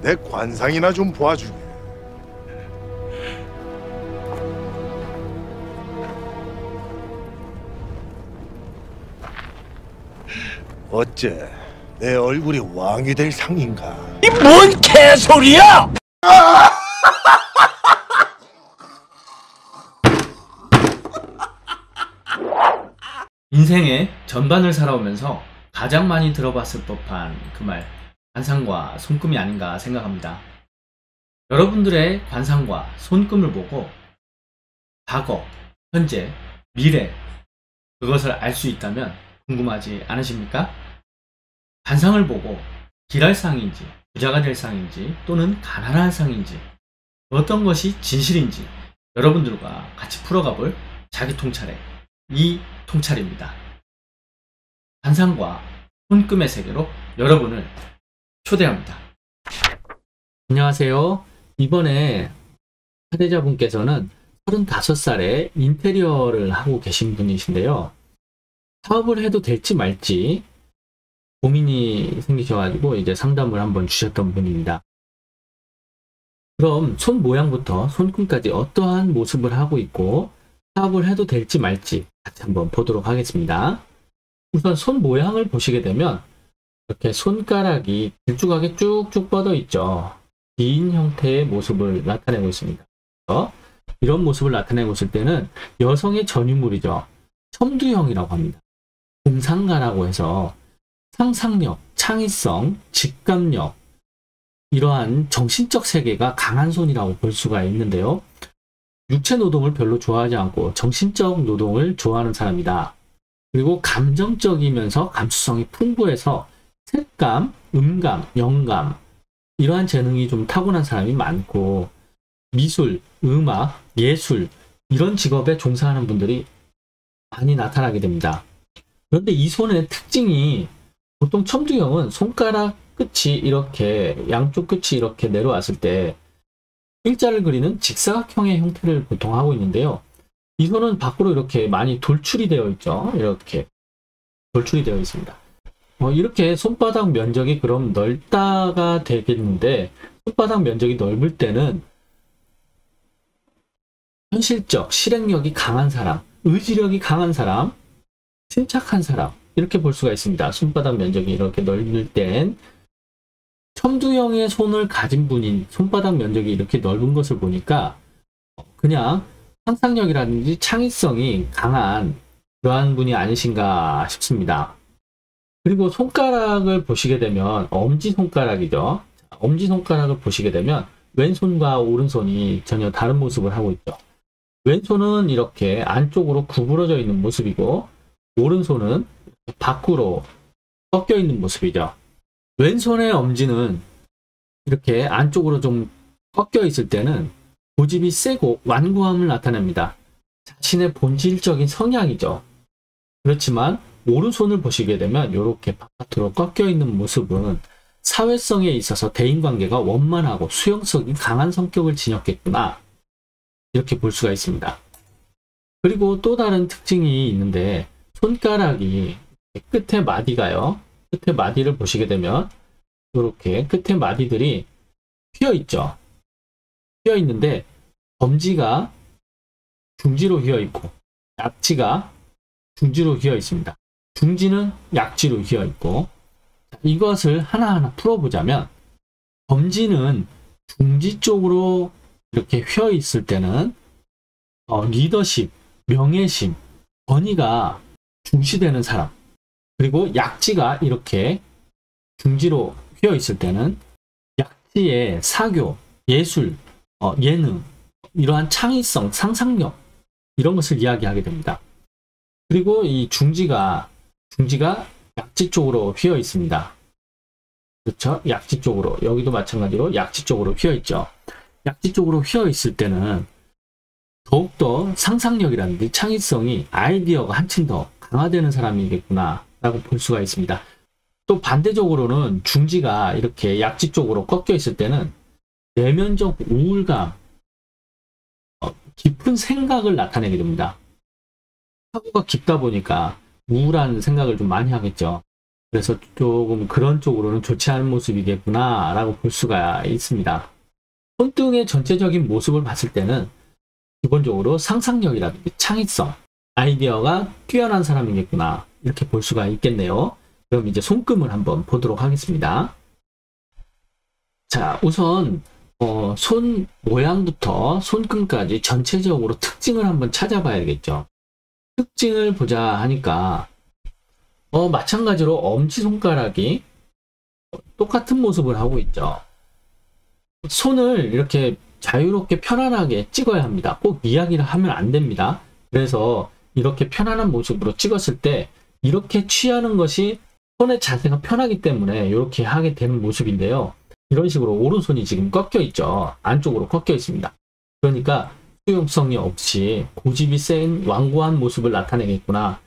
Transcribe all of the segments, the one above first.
내 관상이나 좀 보아주게. 어째 내 얼굴이 왕이 될 상인가? 이 뭔 개소리야! 인생의 전반을 살아오면서 가장 많이 들어봤을 법한 그 말, 관상과 손금이 아닌가 생각합니다. 여러분들의 관상과 손금을 보고 과거, 현재, 미래 그것을 알 수 있다면 궁금하지 않으십니까? 관상을 보고 길할 상인지, 부자가 될 상인지, 또는 가난한 상인지, 어떤 것이 진실인지 여러분들과 같이 풀어가볼 자기 통찰의 이 통찰입니다. 관상과 손금의 세계로 여러분을 초대합니다. 안녕하세요. 이번에 사례자분께서는 35살에 인테리어를 하고 계신 분이신데요. 사업을 해도 될지 말지 고민이 생기셔가지고 이제 상담을 한번 주셨던 분입니다. 그럼 손 모양부터 손금까지 어떠한 모습을 하고 있고 사업을 해도 될지 말지 같이 한번 보도록 하겠습니다. 우선 손 모양을 보시게 되면 이렇게 손가락이 길쭉하게 쭉쭉 뻗어 있죠. 긴 형태의 모습을 나타내고 있습니다. 이런 모습을 나타내고 있을 때는 여성의 전유물이죠. 첨두형이라고 합니다. 공상가라고 해서 상상력, 창의성, 직감력, 이러한 정신적 세계가 강한 손이라고 볼 수가 있는데요. 육체 노동을 별로 좋아하지 않고 정신적 노동을 좋아하는 사람이다. 그리고 감정적이면서 감수성이 풍부해서 색감, 음감, 영감 이러한 재능이 좀 타고난 사람이 많고 미술, 음악, 예술 이런 직업에 종사하는 분들이 많이 나타나게 됩니다. 그런데 이 손의 특징이 보통 첨두형은 손가락 끝이 이렇게 양쪽 끝이 이렇게 내려왔을 때 일자를 그리는 직사각형의 형태를 보통 하고 있는데요. 이 손은 밖으로 이렇게 많이 돌출이 되어 있죠. 이렇게 돌출이 되어 있습니다. 이렇게 손바닥 면적이 그럼 넓다가 되겠는데 손바닥 면적이 넓을 때는 현실적 실행력이 강한 사람, 의지력이 강한 사람, 침착한 사람 이렇게 볼 수가 있습니다. 손바닥 면적이 이렇게 넓을 땐 첨두형의 손을 가진 분인 손바닥 면적이 이렇게 넓은 것을 보니까 그냥 상상력이라든지 창의성이 강한 그러한 분이 아니신가 싶습니다. 그리고 손가락을 보시게 되면 엄지손가락이죠. 엄지손가락을 보시게 되면 왼손과 오른손이 전혀 다른 모습을 하고 있죠. 왼손은 이렇게 안쪽으로 구부러져 있는 모습이고 오른손은 밖으로 꺾여 있는 모습이죠. 왼손의 엄지는 이렇게 안쪽으로 좀 꺾여 있을 때는 고집이 세고 완고함을 나타냅니다. 자신의 본질적인 성향이죠. 그렇지만 오른손을 보시게 되면 이렇게 바깥으로 꺾여 있는 모습은 사회성에 있어서 대인관계가 원만하고 수용성이 강한 성격을 지녔겠구나 이렇게 볼 수가 있습니다. 그리고 또 다른 특징이 있는데 손가락이 끝에 마디가요. 끝에 마디를 보시게 되면 이렇게 끝에 마디들이 휘어 있죠. 휘어 있는데 검지가 중지로 휘어 있고 약지가 중지로 휘어 있습니다. 중지는 약지로 휘어 있고 이것을 하나하나 풀어보자면 검지는 중지 쪽으로 이렇게 휘어 있을 때는 리더십, 명예심, 권위가 중시되는 사람 그리고 약지가 이렇게 중지로 휘어 있을 때는 약지의 사교, 예술, 예능 이러한 창의성, 상상력 이런 것을 이야기하게 됩니다. 그리고 이 중지가 약지 쪽으로 휘어 있습니다. 그렇죠? 약지 쪽으로 여기도 마찬가지로 약지 쪽으로 휘어 있죠. 약지 쪽으로 휘어 있을 때는 더욱더 상상력이라든지 창의성이 아이디어가 한층 더 강화되는 사람이겠구나 라고 볼 수가 있습니다. 또 반대적으로는 중지가 이렇게 약지 쪽으로 꺾여 있을 때는 내면적 우울감, 깊은 생각을 나타내게 됩니다. 사고가 깊다 보니까 우울한 생각을 좀 많이 하겠죠. 그래서 조금 그런 쪽으로는 좋지 않은 모습이겠구나 라고 볼 수가 있습니다. 손등의 전체적인 모습을 봤을 때는 기본적으로 상상력이라든지 창의성, 아이디어가 뛰어난 사람이겠구나 이렇게 볼 수가 있겠네요. 그럼 이제 손금을 한번 보도록 하겠습니다. 자, 우선 손 모양부터 손금까지 전체적으로 특징을 한번 찾아봐야 되겠죠. 특징을 보자 하니까 마찬가지로 엄지손가락이 똑같은 모습을 하고 있죠. 손을 이렇게 자유롭게 편안하게 찍어야 합니다. 꼭 이야기를 하면 안 됩니다. 그래서 이렇게 편안한 모습으로 찍었을 때 이렇게 취하는 것이 손의 자세가 편하기 때문에 이렇게 하게 되는 모습인데요. 이런 식으로 오른손이 지금 꺾여 있죠. 안쪽으로 꺾여 있습니다. 그러니까 수용성이 없이 고집이 센 완고한 모습을 나타내겠구나.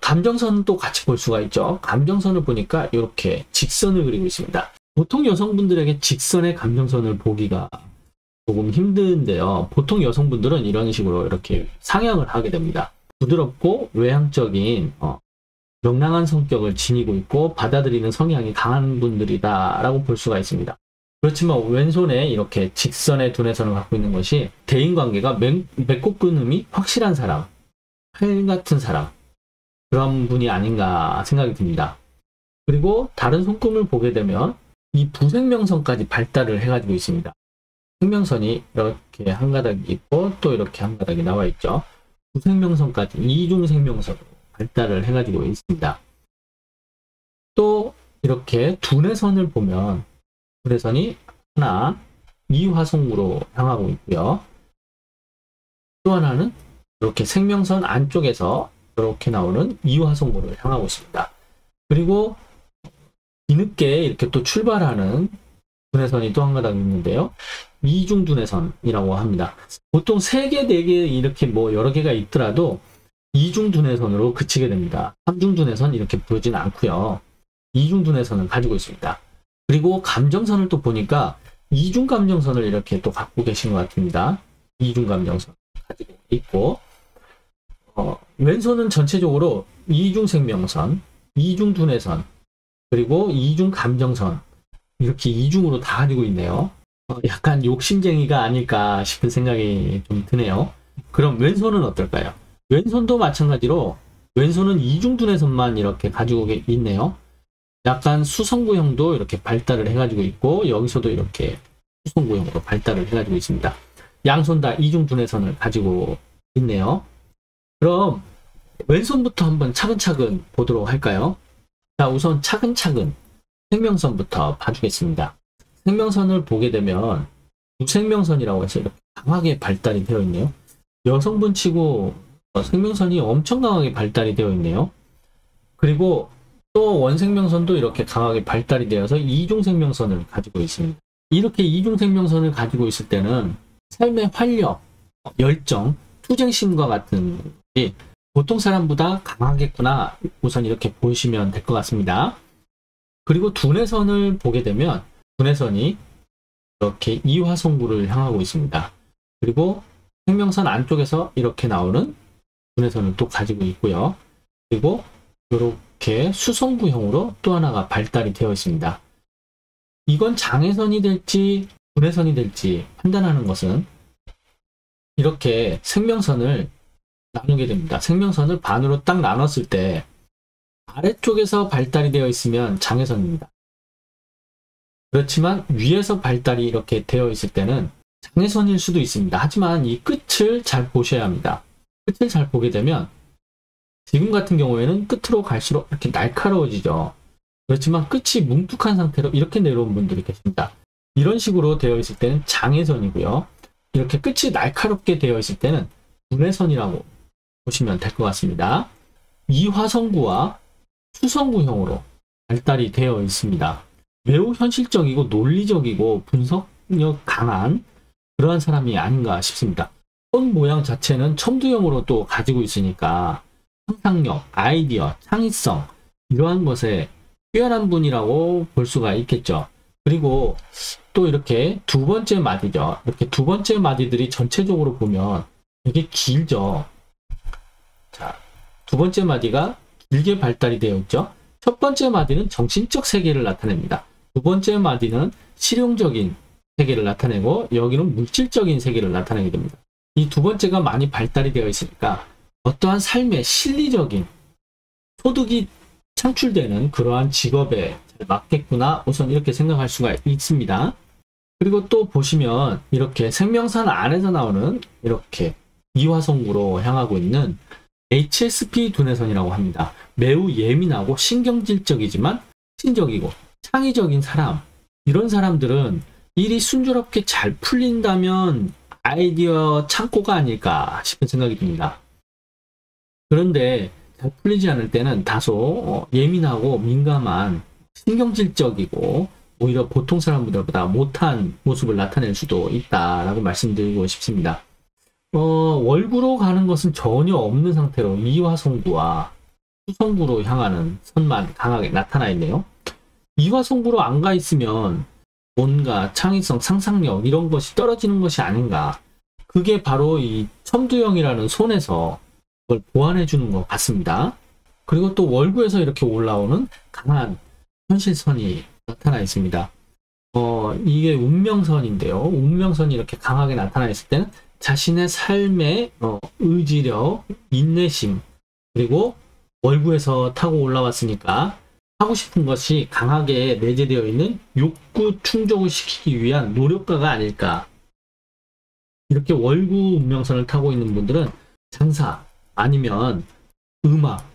감정선은 또 같이 볼 수가 있죠. 감정선을 보니까 이렇게 직선을 그리고 있습니다. 보통 여성분들에게 직선의 감정선을 보기가 조금 힘든데요. 보통 여성분들은 이런 식으로 이렇게 상향을 하게 됩니다. 부드럽고 외향적인 명랑한 성격을 지니고 있고 받아들이는 성향이 강한 분들이다 라고 볼 수가 있습니다. 그렇지만 왼손에 이렇게 직선의 두뇌선을 갖고 있는 것이 대인관계가 맺고 끊음이 확실한 사람, 칼 같은 사람, 그런 분이 아닌가 생각이 듭니다. 그리고 다른 손금을 보게 되면 이 부생명선까지 발달을 해가지고 있습니다. 생명선이 이렇게 한 가닥이 있고 또 이렇게 한 가닥이 나와 있죠. 부생명선까지 이중생명선으로 발달을 해가지고 있습니다. 또 이렇게 두뇌선을 보면 두뇌선이 하나 이화성으로 향하고 있고요. 또 하나는 이렇게 생명선 안쪽에서 이렇게 나오는 이화성으로 향하고 있습니다. 그리고 뒤늦게 이렇게 또 출발하는 두뇌선이 또 한 가닥 있는데요. 이중 두뇌선이라고 합니다. 보통 3개, 4개 이렇게 뭐 여러 개가 있더라도 이중 두뇌선으로 그치게 됩니다. 삼중 두뇌선 이렇게 부르지는 않고요. 이중 두뇌선을 가지고 있습니다. 그리고 감정선을 또 보니까 이중 감정선을 이렇게 또 갖고 계신 것 같습니다. 이중 감정선 가지고 있고 왼손은 전체적으로 이중 생명선, 이중 두뇌선, 그리고 이중 감정선 이렇게 이중으로 다 가지고 있네요. 약간 욕심쟁이가 아닐까 싶은 생각이 좀 드네요. 그럼 왼손은 어떨까요? 왼손도 마찬가지로 왼손은 이중 두뇌선만 이렇게 가지고 있네요. 약간 수성구형도 이렇게 발달을 해가지고 있고 여기서도 이렇게 수성구형으로 발달을 해가지고 있습니다. 양손 다 이중 두뇌선을 가지고 있네요. 그럼 왼손부터 한번 차근차근 보도록 할까요? 자, 우선 차근차근 생명선부터 봐주겠습니다. 생명선을 보게 되면 부생명선이라고 해서 이렇게 강하게 발달이 되어 있네요. 여성분 치고 생명선이 엄청 강하게 발달이 되어 있네요. 그리고 또 원생명선도 이렇게 강하게 발달이 되어서 이중생명선을 가지고 있습니다. 이렇게 이중생명선을 가지고 있을 때는 삶의 활력, 열정, 투쟁심과 같은 것이 보통 사람보다 강하겠구나 우선 이렇게 보시면 될 것 같습니다. 그리고 두뇌선을 보게 되면 두뇌선이 이렇게 이화성구를 향하고 있습니다. 그리고 생명선 안쪽에서 이렇게 나오는 두뇌선을 또 가지고 있고요. 그리고 이렇게 수성구형으로 또 하나가 발달이 되어 있습니다. 이건 장애선이 될지 두뇌선이 될지 판단하는 것은 이렇게 생명선을 나누게 됩니다. 생명선을 반으로 딱 나눴을 때 아래쪽에서 발달이 되어 있으면 장애선입니다. 그렇지만 위에서 발달이 이렇게 되어 있을 때는 장애선일 수도 있습니다. 하지만 이 끝을 잘 보셔야 합니다. 끝을 잘 보게 되면 지금 같은 경우에는 끝으로 갈수록 이렇게 날카로워지죠. 그렇지만 끝이 뭉툭한 상태로 이렇게 내려온 분들이 계십니다. 이런 식으로 되어 있을 때는 장애선이고요. 이렇게 끝이 날카롭게 되어 있을 때는 두뇌선이라고 보시면 될 것 같습니다. 이화성구와 수성구형으로 발달이 되어 있습니다. 매우 현실적이고 논리적이고 분석력 강한 그러한 사람이 아닌가 싶습니다. 손 모양 자체는 첨두형으로 또 가지고 있으니까 상상력, 아이디어, 창의성 이러한 것에 뛰어난 분이라고 볼 수가 있겠죠. 그리고 또 이렇게 두 번째 마디죠. 이렇게 두 번째 마디들이 전체적으로 보면 되게 길죠. 자, 두 번째 마디가 길게 발달이 되어 있죠. 첫 번째 마디는 정신적 세계를 나타냅니다. 두 번째 마디는 실용적인 세계를 나타내고 여기는 물질적인 세계를 나타내게 됩니다. 이 두 번째가 많이 발달이 되어 있으니까 어떠한 삶의 실리적인 소득이 창출되는 그러한 직업에 맞겠구나 우선 이렇게 생각할 수가 있습니다. 그리고 또 보시면 이렇게 생명선 안에서 나오는 이렇게 이화성구로 향하고 있는 HSP 두뇌선이라고 합니다. 매우 예민하고 신경질적이지만 신적이고 창의적인 사람, 이런 사람들은 일이 순조롭게 잘 풀린다면 아이디어 창고가 아닐까 싶은 생각이 듭니다. 그런데 잘 풀리지 않을 때는 다소 예민하고 민감한 신경질적이고 오히려 보통 사람들보다 못한 모습을 나타낼 수도 있다라고 말씀드리고 싶습니다. 월구로 가는 것은 전혀 없는 상태로 이화성구와 수성구로 향하는 선만 강하게 나타나 있네요. 이화성구로 안 가 있으면 뭔가 창의성, 상상력 이런 것이 떨어지는 것이 아닌가. 그게 바로 이 첨두형이라는 손에서 그걸 보완해 주는 것 같습니다. 그리고 또 월구에서 이렇게 올라오는 강한 현실선이 나타나 있습니다. 이게 운명선인데요. 운명선이 이렇게 강하게 나타나 있을 때는 자신의 삶의 의지력, 인내심, 그리고 월구에서 타고 올라왔으니까 하고 싶은 것이 강하게 내재되어 있는 욕구 충족을 시키기 위한 노력가가 아닐까. 이렇게 월구 운명선을 타고 있는 분들은 장사 아니면 음악,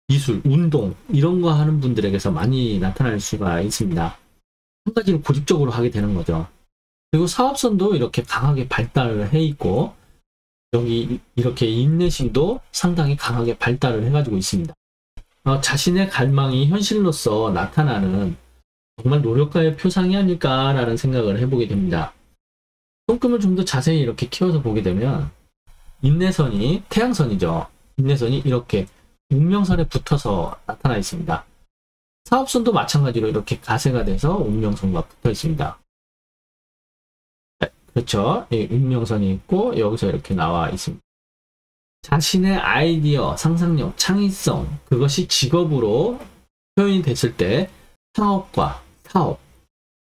미술, 운동 이런 거 하는 분들에게서 많이 나타날 수가 있습니다. 한 가지를 고집적으로 하게 되는 거죠. 그리고 사업선도 이렇게 강하게 발달을 해 있고 여기 이렇게 인내심도 상당히 강하게 발달을 해가지고 있습니다. 자신의 갈망이 현실로서 나타나는 정말 노력가의 표상이 아닐까라는 생각을 해보게 됩니다. 손금을 좀 더 자세히 이렇게 키워서 보게 되면 인내선이 태양선이죠. 인내선이 이렇게 운명선에 붙어서 나타나 있습니다. 사업선도 마찬가지로 이렇게 가세가 돼서 운명선과 붙어 있습니다. 네, 그렇죠. 운명선이 있고 여기서 이렇게 나와 있습니다. 자신의 아이디어, 상상력, 창의성 그것이 직업으로 표현이 됐을 때 창업과 사업,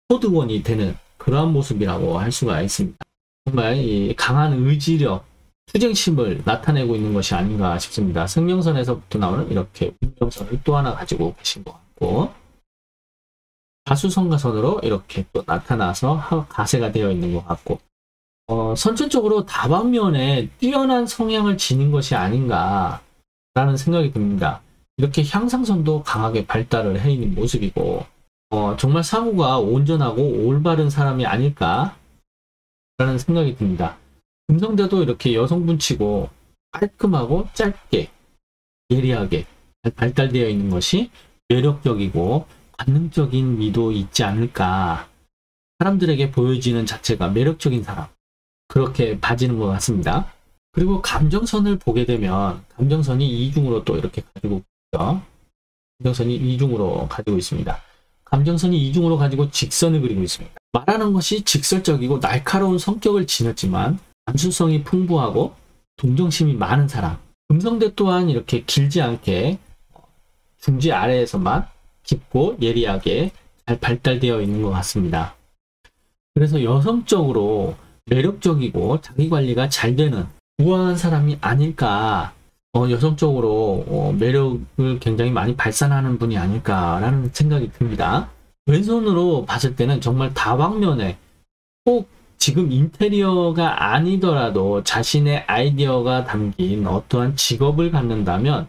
소득원이 되는 그러한 모습이라고 할 수가 있습니다. 정말 이 강한 의지력, 투쟁심을 나타내고 있는 것이 아닌가 싶습니다. 생명선에서부터 나오는 이렇게 운명선을 또 하나 가지고 계신 것 같고 다수성가선으로 이렇게 또 나타나서 가세가 되어 있는 것 같고 선천적으로 다방면에 뛰어난 성향을 지닌 것이 아닌가 라는 생각이 듭니다. 이렇게 향상선도 강하게 발달을 해 있는 모습이고 정말 사고가 온전하고 올바른 사람이 아닐까 라는 생각이 듭니다. 금성대도 이렇게 여성분치고 깔끔하고 짧게 예리하게 발달되어 있는 것이 매력적이고 관능적인 미도 있지 않을까. 사람들에게 보여지는 자체가 매력적인 사람 그렇게 봐지는 것 같습니다. 그리고 감정선을 보게 되면 감정선이 이중으로 또 이렇게 가지고 있죠. 감정선이 이중으로 가지고 있습니다. 감정선이 이중으로 가지고 직선을 그리고 있습니다. 말하는 것이 직설적이고 날카로운 성격을 지녔지만 감수성이 풍부하고 동정심이 많은 사람. 금성대 또한 이렇게 길지 않게 중지 아래에서만 깊고 예리하게 잘 발달되어 있는 것 같습니다. 그래서 여성적으로 매력적이고 자기관리가 잘 되는 우아한 사람이 아닐까. 여성적으로 매력을 굉장히 많이 발산하는 분이 아닐까라는 생각이 듭니다. 왼손으로 봤을 때는 정말 다방면에 꼭 지금 인테리어가 아니더라도 자신의 아이디어가 담긴 어떠한 직업을 갖는다면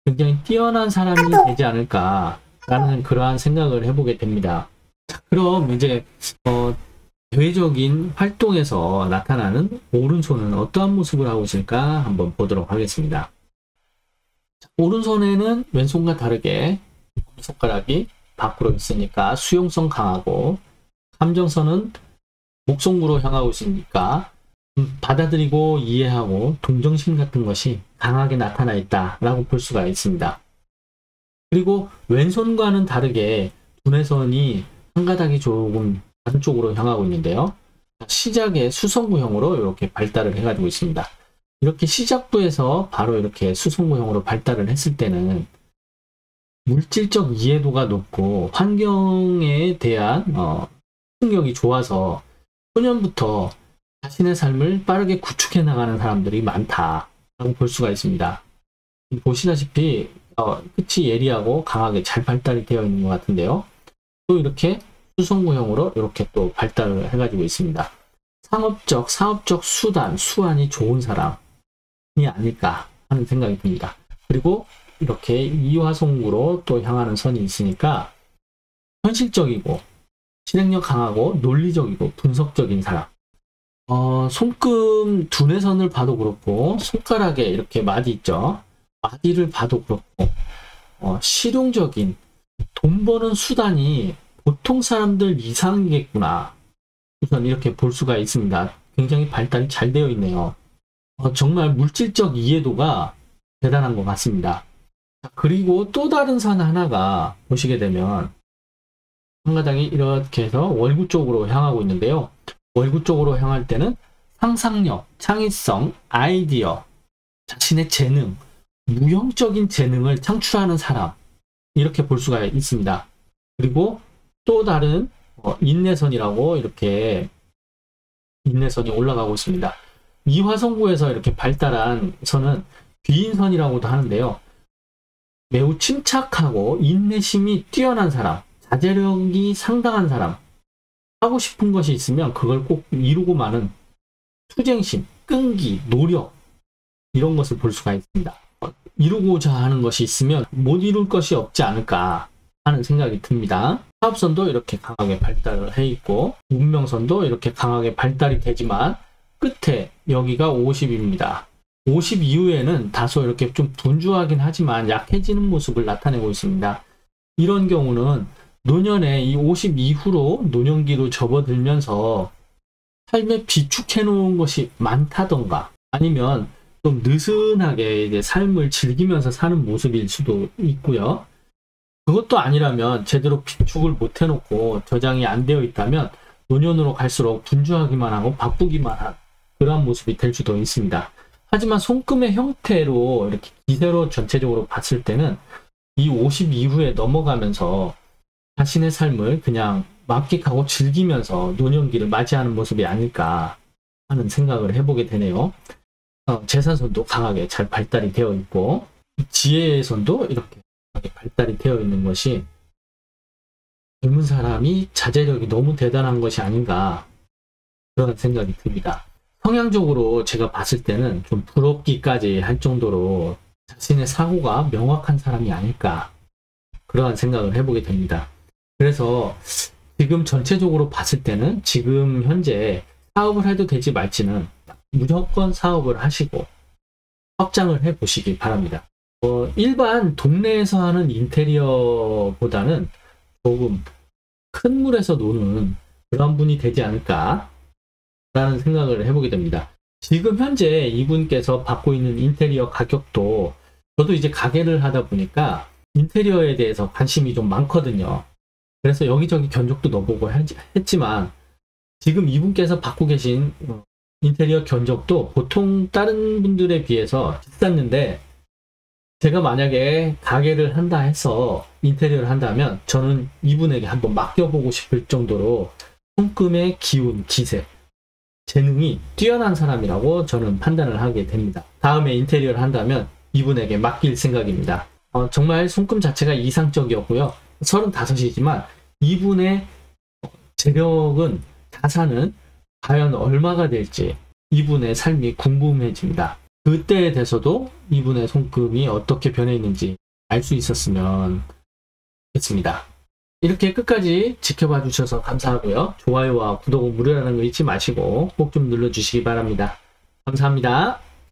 굉장히 뛰어난 사람이 되지 않을까라는 그러한 생각을 해보게 됩니다. 자, 그럼 이제 대외적인 활동에서 나타나는 오른손은 어떠한 모습을 하고 있을까 한번 보도록 하겠습니다. 자, 오른손에는 왼손과 다르게 손가락이 밖으로 있으니까 수용성 강하고 감정선은 목성구로 향하고 있으니까 받아들이고 이해하고 동정심 같은 것이 강하게 나타나 있다라고 볼 수가 있습니다. 그리고 왼손과는 다르게 두뇌선이 한 가닥이 조금 다른 쪽으로 향하고 있는데요. 시작에 수성구형으로 이렇게 발달을 해가지고 있습니다. 이렇게 시작부에서 바로 이렇게 수성구형으로 발달을 했을 때는 물질적 이해도가 높고 환경에 대한 능력이 좋아서 소년부터 자신의 삶을 빠르게 구축해 나가는 사람들이 많다라고 볼 수가 있습니다. 보시다시피 끝이 예리하고 강하게 잘 발달이 되어 있는 것 같은데요. 또 이렇게 수성구형으로 이렇게 또 발달을 해가지고 있습니다. 사업적 수완이 좋은 사람이 아닐까 하는 생각이 듭니다. 그리고 이렇게 이화송구로 또 향하는 선이 있으니까 현실적이고 실행력 강하고 논리적이고 분석적인 사람. 손금 두뇌선을 봐도 그렇고 손가락에 이렇게 마디 있죠. 마디를 봐도 그렇고 실용적인 돈 버는 수단이 보통 사람들 이상이겠구나. 우선 이렇게 볼 수가 있습니다. 굉장히 발달이 잘 되어 있네요. 정말 물질적 이해도가 대단한 것 같습니다. 그리고 또 다른 산 하나가 보시게 되면 한 가닥이 이렇게 해서 월구 쪽으로 향하고 있는데요. 월구 쪽으로 향할 때는 상상력, 창의성, 아이디어, 자신의 재능, 무형적인 재능을 창출하는 사람 이렇게 볼 수가 있습니다. 그리고 또 다른 인내선이라고 이렇게 인내선이 올라가고 있습니다. 이화성구에서 이렇게 발달한 선은 귀인선이라고도 하는데요. 매우 침착하고 인내심이 뛰어난 사람, 자제력이 상당한 사람, 하고 싶은 것이 있으면 그걸 꼭 이루고 마는 투쟁심, 끈기, 노력 이런 것을 볼 수가 있습니다. 이루고자 하는 것이 있으면 못 이룰 것이 없지 않을까 하는 생각이 듭니다. 사업선도 이렇게 강하게 발달을 해 있고 운명선도 이렇게 강하게 발달이 되지만 끝에 여기가 50입니다. 50 이후에는 다소 이렇게 좀 분주하긴 하지만 약해지는 모습을 나타내고 있습니다. 이런 경우는 노년에 이 50 이후로 노년기로 접어들면서 삶에 비축해 놓은 것이 많다던가 아니면 좀 느슨하게 이제 삶을 즐기면서 사는 모습일 수도 있고요. 그것도 아니라면 제대로 비축을 못 해놓고 저장이 안 되어 있다면 노년으로 갈수록 분주하기만 하고 바쁘기만 한 그러한 모습이 될 수도 있습니다. 하지만 손금의 형태로 이렇게 기세로 전체적으로 봤을 때는 이 50 이후에 넘어가면서 자신의 삶을 그냥 만끽하고 즐기면서 노년기를 맞이하는 모습이 아닐까 하는 생각을 해보게 되네요. 재산선도 강하게 잘 발달이 되어 있고 지혜선도 이렇게 강하게 발달이 되어 있는 것이 젊은 사람이 자제력이 너무 대단한 것이 아닌가 그런 생각이 듭니다. 성향적으로 제가 봤을 때는 좀 부럽기까지 할 정도로 자신의 사고가 명확한 사람이 아닐까 그러한 생각을 해보게 됩니다. 그래서 지금 전체적으로 봤을 때는 지금 현재 사업을 해도 되지 말지는 무조건 사업을 하시고 확장을 해 보시기 바랍니다. 일반 동네에서 하는 인테리어보다는 조금 큰 물에서 노는 그런 분이 되지 않을까 라는 생각을 해보게 됩니다. 지금 현재 이분께서 받고 있는 인테리어 가격도 저도 이제 가게를 하다 보니까 인테리어에 대해서 관심이 좀 많거든요. 그래서 여기저기 견적도 넣어보고 했지만 지금 이분께서 받고 계신 인테리어 견적도 보통 다른 분들에 비해서 비쌌는데 제가 만약에 가게를 한다 해서 인테리어를 한다면 저는 이분에게 한번 맡겨보고 싶을 정도로 손금의 기운, 기세, 재능이 뛰어난 사람이라고 저는 판단을 하게 됩니다. 다음에 인테리어를 한다면 이분에게 맡길 생각입니다. 정말 손금 자체가 이상적이었고요. 35이지만 이분의 재력은, 자산은 과연 얼마가 될지 이분의 삶이 궁금해집니다. 그때에 대해서도 이분의 손금이 어떻게 변해 있는지 알 수 있었으면 좋겠습니다. 이렇게 끝까지 지켜봐 주셔서 감사하고요. 좋아요와 구독은 무료라는 거 잊지 마시고 꼭 좀 눌러주시기 바랍니다. 감사합니다.